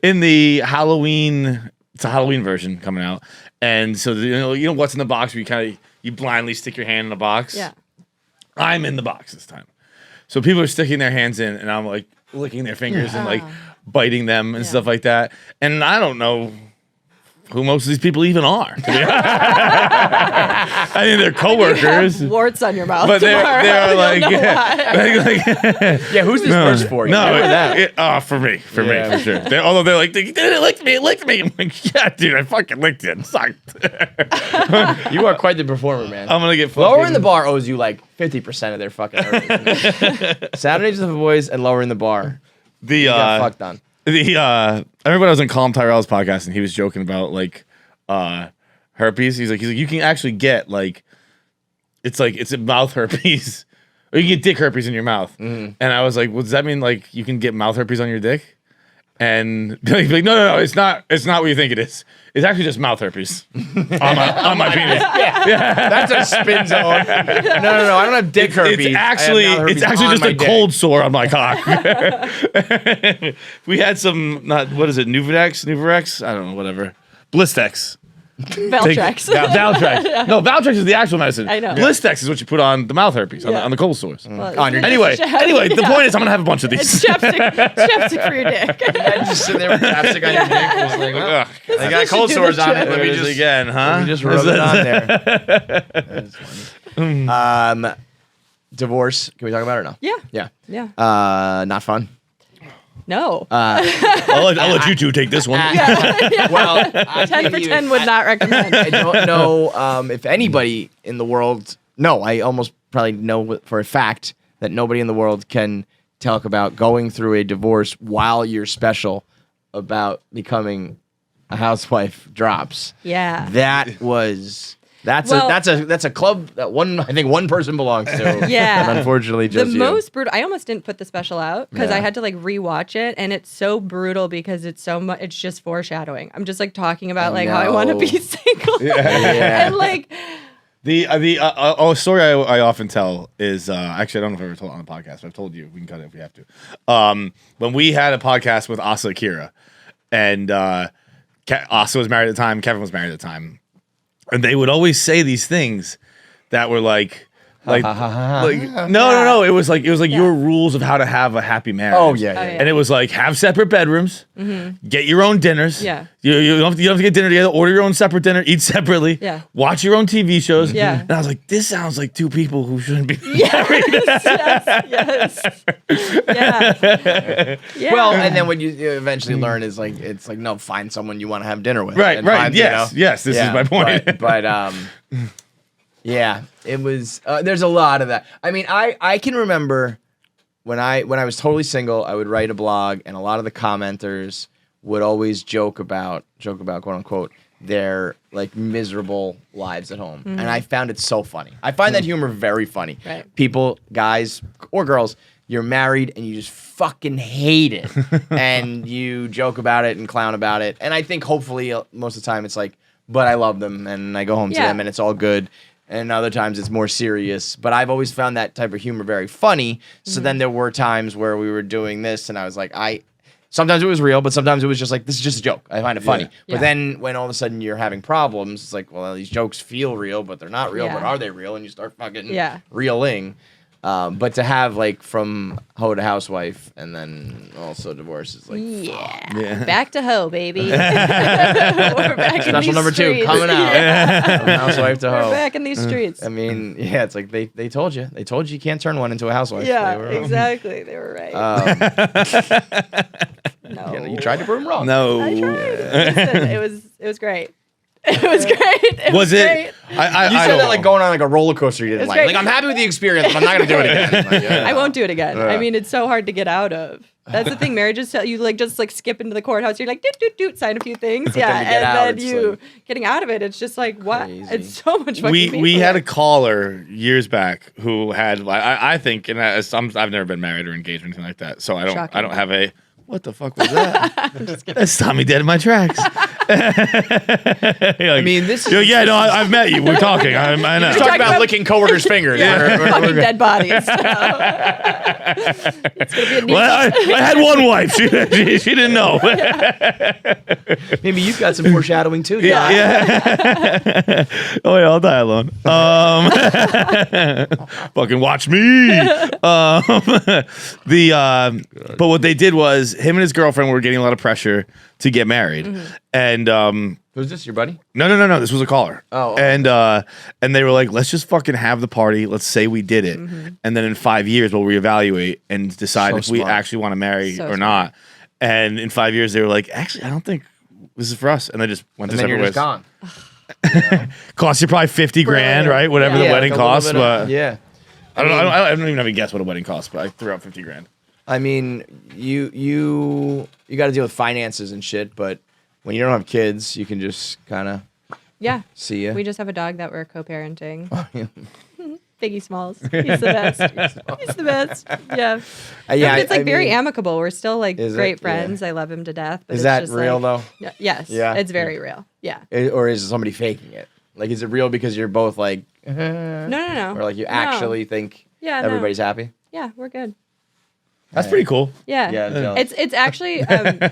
in the Halloween, it's a Halloween version coming out, and so you know what's in the box where you blindly stick your hand in the box. Yeah. I'm in the box this time, so people are sticking their hands in, and I'm like licking their fingers and like biting them and stuff like that, and I don't know who most of these people even are. I mean, they're coworkers. You have warts on your mouth. But they're like, Yeah, who's this person for? For me, for sure. Although they're like, it licked me. I'm like, yeah, dude, I fucking licked it. It sucked. You are quite the performer, man. I'm gonna get fucking... Lowering the Bar owes you like 50% of their fucking earnings. Saturdays with the Boys and Lowering the Bar. You got fucked on. I remember when I was on Colin Tyrell's podcast and he was joking about like herpes. He's like you can actually get like it's a mouth herpes or you can get dick herpes in your mouth. And I was like, well, does that mean like you can get mouth herpes on your dick? And like no, it's not what you think it is. It's actually just mouth herpes on my penis. Yeah. That's a spin zone. No, I don't have dick herpes. It's actually just a cold sore on my cock. We had some what is it, Nuvarex? I don't know, whatever. Blistex. Valtrex. Valtrex. No, Valtrex is the actual medicine. I know. Blistex is what you put on the mouth herpes, on the cold sores. Well, On your dick. Anyway, the point is I'm going to have a bunch of these. It's chapstick for your dick. And just sitting there with chapstick on your dick. Just like, well, I got cold sores on it. Let me just again, huh? Let me just rub it on there. That's funny. Divorce. Can we talk about it or no? Yeah. Yeah. Not fun. No. I'll let you two take this one. Well, 10 for 10 would not recommend. I don't know if anybody in the world. No, I almost probably know for a fact that nobody in the world can talk about going through a divorce while you're special about becoming a housewife drops. Yeah. That's a club that I think one person belongs to. Yeah. And unfortunately, just the most brutal. I almost didn't put the special out because I had to like rewatch it, and it's so brutal because it's so much. It's just foreshadowing. I'm just like talking about how I want to be single, and like the story I often tell is actually I don't know if I ever told it on the podcast, but I've told you. We can cut it if we have to. When we had a podcast with Asa Akira, and Asa was married at the time, Kevin was married at the time. And they would always say these things that were like no. It was like your rules of how to have a happy marriage. Oh yeah. And it was like have separate bedrooms, get your own dinners. Yeah. You don't have to get dinner together. Order your own separate dinner. Eat separately. Yeah. Watch your own TV shows. Yeah. And I was like, this sounds like two people who shouldn't be married. Yes. Yeah. Well, and then what you eventually learn is it's like no, find someone you want to have dinner with. Right. And Right. find, Yes. This is my point. But yeah, it was. There's a lot of that. I mean, I can remember when I was totally single, I would write a blog, and a lot of the commenters would always joke about quote unquote their like miserable lives at home, and I found it so funny. I find that humor very funny. Right. People, guys or girls, you're married and you just fucking hate it, and you joke about it and clown about it, and I think hopefully most of the time it's like, but I love them and I go home to them and it's all good. And other times it's more serious. But I've always found that type of humor very funny. So then there were times where we were doing this and I was like, sometimes it was real, but sometimes it was just like, this is just a joke. I find it funny. Yeah. But then when all of a sudden you're having problems, it's like, well, these jokes feel real, but they're not real. Yeah. But are they real? And you start fucking reeling. But to have like from hoe to housewife and then also divorce is like back to hoe, baby. We're back in special these number streets. 2 coming out. From housewife to We're hoe. back in these streets. I mean, yeah, it's like they told you. They told you can't turn one into a housewife. Yeah, They were wrong. exactly. They were right. No, You tried to prove them wrong. No. I tried. Listen, it was great. It was great. It Was it? great. You said that like going on like a roller coaster you didn't like. great. Like I'm happy with the experience, but I'm not gonna do it again. Like, I won't do it again. I mean, it's so hard to get out of. That's the thing. Marriages tell you like just like skip into the courthouse. You're like doot, sign a few things, yeah, then and you get then out, you like, getting out of it. It's just like what? crazy. It's so much fun. We had a caller years back who had I think, and I've never been married or engaged or anything like that, so I don't have a. What the fuck was that? That stopped me dead in my tracks. I mean, this. Yeah, no, I've met you. We're talking. I know. Talk about licking coworkers' fingers. Yeah, fucking dead bodies. It's gonna be a neat. Well, I had one wife. She didn't know. Maybe you've got some foreshadowing too. Yeah. Oh yeah, I'll die alone. Fucking watch me. But what they did was him and his girlfriend were getting a lot of pressure to get married, and Who's this? Your buddy? no. This was a caller. Oh. And they were like, let's just fucking have the party. Let's say we did it, and then in 5 years we'll reevaluate and decide So if we smart. actually want to marry So or smart. not. And in 5 years they were like, actually, I don't think this is for us, and they just went And to then separate you're ways. just gone. Costs you probably 50 grand, right? Whatever the Yeah, wedding like a little costs. bit of- But yeah. I don't even have a guess what a wedding costs, but I threw out 50 grand. I mean, you got to deal with finances and shit, but when you don't have kids, you can just kind of Yeah. see ya. We just have a dog that we're co-parenting. Biggie Smalls. He's the best. He's the best. Yeah. Yeah, But it's like I very mean, amicable. We're still like Is it? great Yeah. friends. I love him to death. But Is it's that just real like, though? Yes. Yeah. It's very real. Yeah. Or is somebody faking it? Like, is it real because you're both like, No. or like you No. actually think Yeah, no. everybody's happy? Yeah, we're good. That's pretty cool. Yeah. Yeah, jealous. It's actually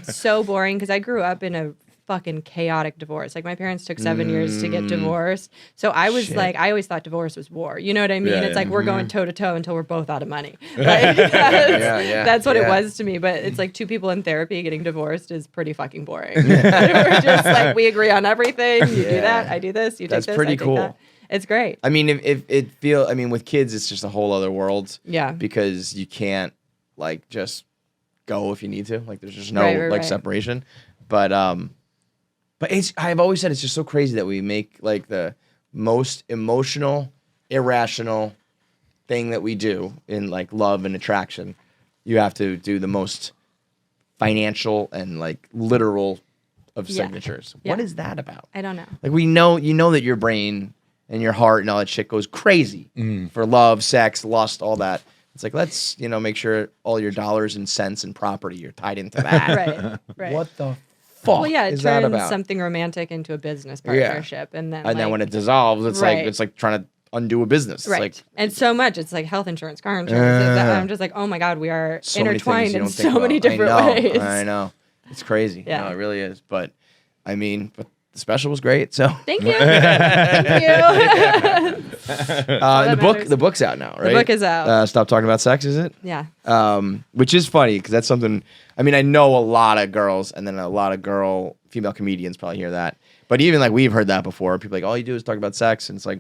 so boring because I grew up in a fucking chaotic divorce. Like my parents took 7 years to get divorced. So I was Shit. like, I always thought divorce was war. You know what I mean? Yeah, It's yeah. like we're going toe to toe until we're both out of money. Like, yeah, that's what it yeah. was to me. But it's like two people in therapy getting divorced is pretty fucking boring. We're just like we agree on everything. You do that, I do this. You take That's this. pretty I take cool. that. It's great. I mean, I mean, with kids, it's just a whole other world. Yeah. Because you can't like just go if you need to. Like, there's just no Right. separation. But I've always said it's just so crazy that we make like the most emotional, irrational thing that we do in like love and attraction. You have to do the most financial and like literal of Yeah. signatures. Yeah. What is that about? I don't know. Like you know that your brain and your heart and all that shit goes crazy for love, sex, lust, all that. It's like, let's, make sure all your dollars and cents and property you're tied into that. Right. What the fuck Well, yeah, it is that turns about? something romantic into a business Yeah. partnership, and then And then when it dissolves, it's Right. like trying to undo a business. It's right, like and so much it's like health insurance, car insurance. Yeah. I'm just like, oh my god, we are so many things intertwined you in don't think so many about. different I know, ways. I know. It's crazy. Yeah. No, it really is. But I mean, but the special was great. So Thank you, thank you. the matters. book's out now, right? The book is out. Stop Talking About Sex, is it? Yeah, Which is funny because that's something. I mean, I know a lot of girls, and then a lot of female comedians probably hear that. But even like we've heard that before. People are like, all you do is talk about sex, and it's like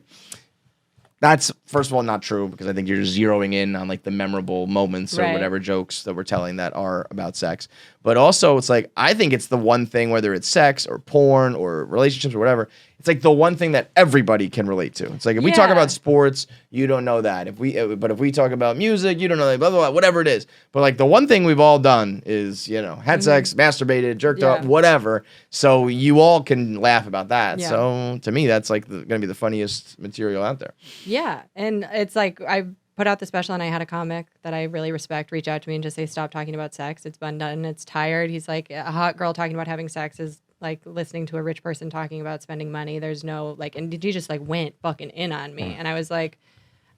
that's first of all not true because I think you're just zeroing in on like the memorable moments or Right. whatever jokes that we're telling that are about sex. But also, it's like I think it's the one thing, whether it's sex or porn or relationships or whatever. It's like the one thing that everybody can relate to. It's like if we talk Yeah. about sports, you don't know that. If we talk about music, you don't know that. Blah blah blah. Whatever it is. But like the one thing we've all done is had sex, masturbated, jerked Yeah. off, whatever. So you all can laugh about that. Yeah. So to me, that's like going to be the funniest material out there. yeah, and it's like I put out the special, and I had a comic that I really respect reach out to me and just say, stop talking about sex. It's been done. It's tired. He's like, a hot girl talking about having sex is like listening to a rich person talking about spending money. There's no like, and he just like went fucking in on me, and I was like,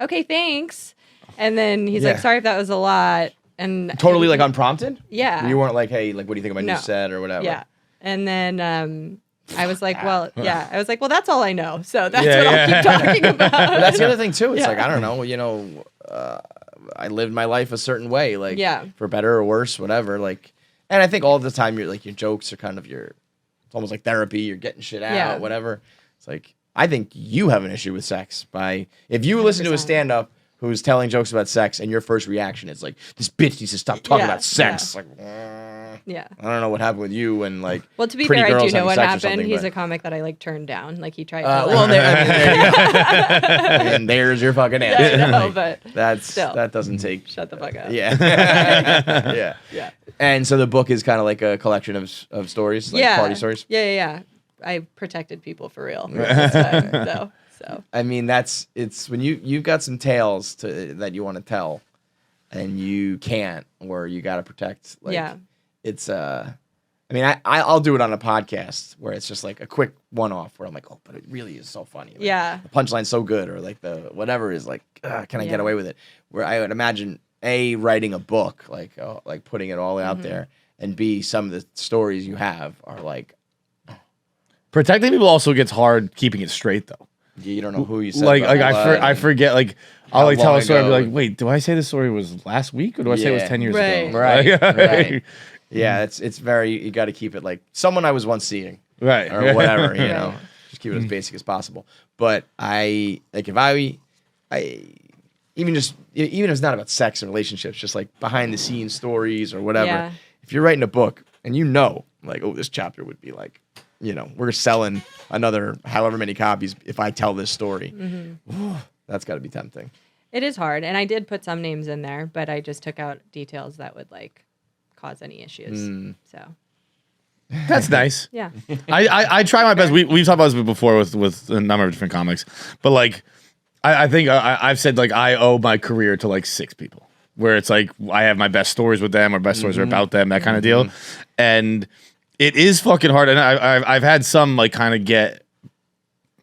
okay, thanks. And then he's Yeah. like, sorry if that was a lot. And Totally like unprompted? yeah, You weren't like, hey, like, what do you think of my No. new set or whatever? yeah. And then I was like, well, yeah. I was like, well, that's all I know. So that's Yeah, what yeah. I'll keep talking about. But that's the other thing too. It's Yeah. like, I don't know, I lived my life a certain way, like Yeah. for better or worse, whatever. Like, and I think all the time your jokes are kind of it's almost like therapy. You're getting shit out, Yeah. whatever. It's like, I think you have an issue with sex if you listen to a 100%. stand up who's telling jokes about sex, and your first reaction is like, "This bitch needs to stop talking about sex." Like, yeah. I don't know what happened with you and like. Well, to be Pretty fair, I Girls do know Having what Sex or happened. something, He's but- a comic that I like turned down. Like he tried. To, Well, there you go. And there's your fucking answer. I know, Like, but that doesn't take. shut the fuck up. Yeah. Yeah. Yeah. And so the book is kind of like a collection of stories, like party stories. Yeah. I protected people for real this time, so. I mean, it's when you've got some tales that you want to tell, and you can't, or you got to protect. Like, Yeah. It's I mean, I'll do it on a podcast where it's just like a quick one-off where I'm like, oh, but it really is so funny. Like, Yeah. the punchline's so good, or like the whatever is like, can I get away with it? Where I would imagine writing a book, like putting it all out there, and B, some of the stories you have are like, Protecting people also gets hard keeping it straight though. you don't know who you said. Like about what, I and forget. Like I'll how like tell long a story. I'll be ago. like, wait, do I say this story was last week or do I say it was Yeah. 10 years Right. ago? Right, Like, right. Yeah, it's very, you got to keep it like someone I was once seeing, right. or whatever, you Right. know, just keep it as basic as possible. But I if I even if it's not about sex and relationships, just like behind the scenes stories or whatever. Yeah. If you're writing a book and you know, like, oh, this chapter would be like, you know, we're selling another however many copies if I tell this story. That's got to be tempting. It is hard, and I did put some names in there, but I just took out details that would like cause any issues. So That's nice. yeah, I try my best. We've talked about this before with a number of different comics, but like I think I've said like I owe my career to like 6 people, where it's like I have my best stories with them or best stories are about them, that kind of deal, and it is fucking hard. And I've had some like kind of get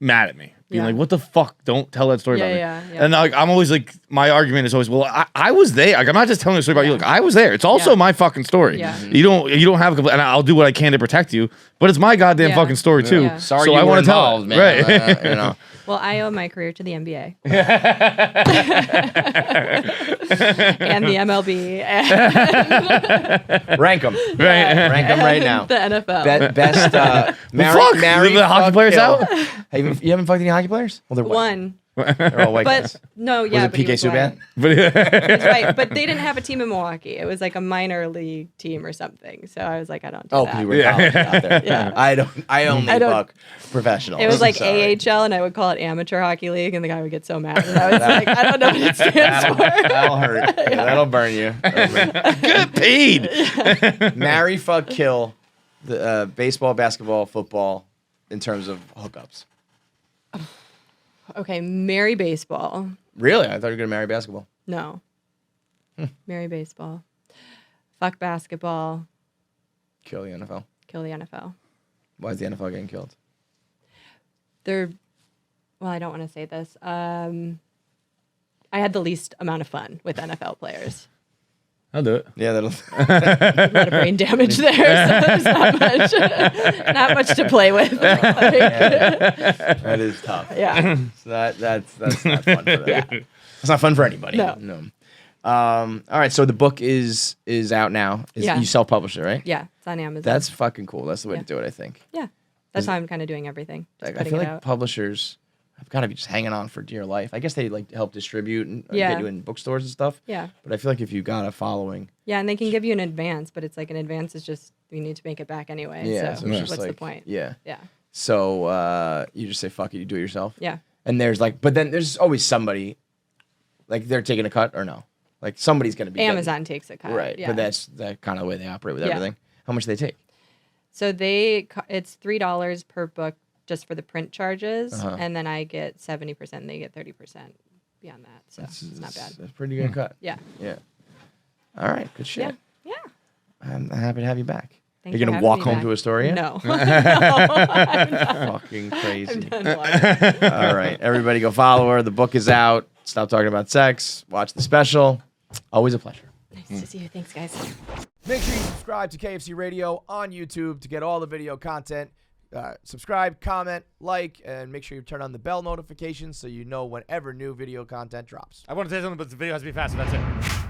mad at me. Being Yeah. like, what the fuck? Don't tell that story about me. Yeah. And like, I'm always like, my argument is always, well, I was there. Like, I'm not just telling a story about you. Like, I was there. It's also my fucking story. Yeah. You don't have, and I'll do what I can to protect you, but it's my goddamn fucking story too. Yeah. Sorry, so you I were want to tell involved, it. man. Right. You know. Well, I owe my career to the NBA and the MLB and Rank them. Right. Rank them right now. the NFL. Best Leave the hockey players out? Hey, you haven't fucked any hockey players? Well, they're white. One, They're all white guys. but no, Was yeah, it but he PK was white. Subban? But That's right, but they didn't have a team in Milwaukee. It was like a minor league team or something. So I was like, I don't do Oh, that. you were in college out there. Yeah. I only I don't- fuck professional. It was like Sorry. AHL, and I would call it Amateur Hockey League, and the guy would get so mad. And I was like, I don't know what it stands That'll, for. that'll hurt. Yeah, that'll burn you. get paid. Marry, fuck, kill. The baseball, basketball, football, in terms of hookups. Okay, marry baseball. Really? I thought you were gonna marry basketball. No. Marry baseball. Fuck basketball. Kill the NFL. Kill the NFL. Why is the NFL getting killed? They're, well, I don't want to say this. I had the least amount of fun with NFL players. I'll do it. Yeah, that'll. A lot of brain damage there, so there's not much to play with. That is tough. Yeah. So that's not fun for them. It's not fun for anybody. No. All right, so the book is out now. Yeah. You self-publish it, right? Yeah, it's on Amazon. That's fucking cool. That's the way to Yeah. do it, I think. yeah. That's how I'm kind of doing everything. Just I putting feel it like out. publishers have got to be just hanging on for dear life. I guess they like help distribute and Yeah. get you in bookstores and stuff. Yeah. But I feel like if you got a following, Yeah, and they can give you an advance, but it's like an advance is just, we need to make it back anyway. yeah, So it's what's just the like, point? Yeah. Yeah. So you just say fuck it, you do it yourself. Yeah. And there's like, but then there's always somebody, like they're taking a cut or no, like somebody's gonna be getting- Amazon takes a cut. right? Yeah. But that's the kind of way they operate with Yeah. everything. How much do they take? So it's $3 per book just for the print charges, Uh-huh. and then I get 70%, and they get 30% beyond that. So it's not bad. That's a pretty good cut. Yeah. Yeah. All right. Good shit. Yeah. Yeah. I'm happy to have you back. Thanks You're for gonna having walk me home back. to Astoria? No. Fucking crazy. Done walking. All right, everybody, go follow her. The book is out. Stop talking about sex. Watch the special. Always a pleasure. Nice to see you. Thanks, guys. Make sure you subscribe to KFC Radio on YouTube to get all the video content. Subscribe, comment, like, and make sure you turn on the bell notifications so you know whenever new video content drops. I want to say something, but the video has to be fast, so that's it.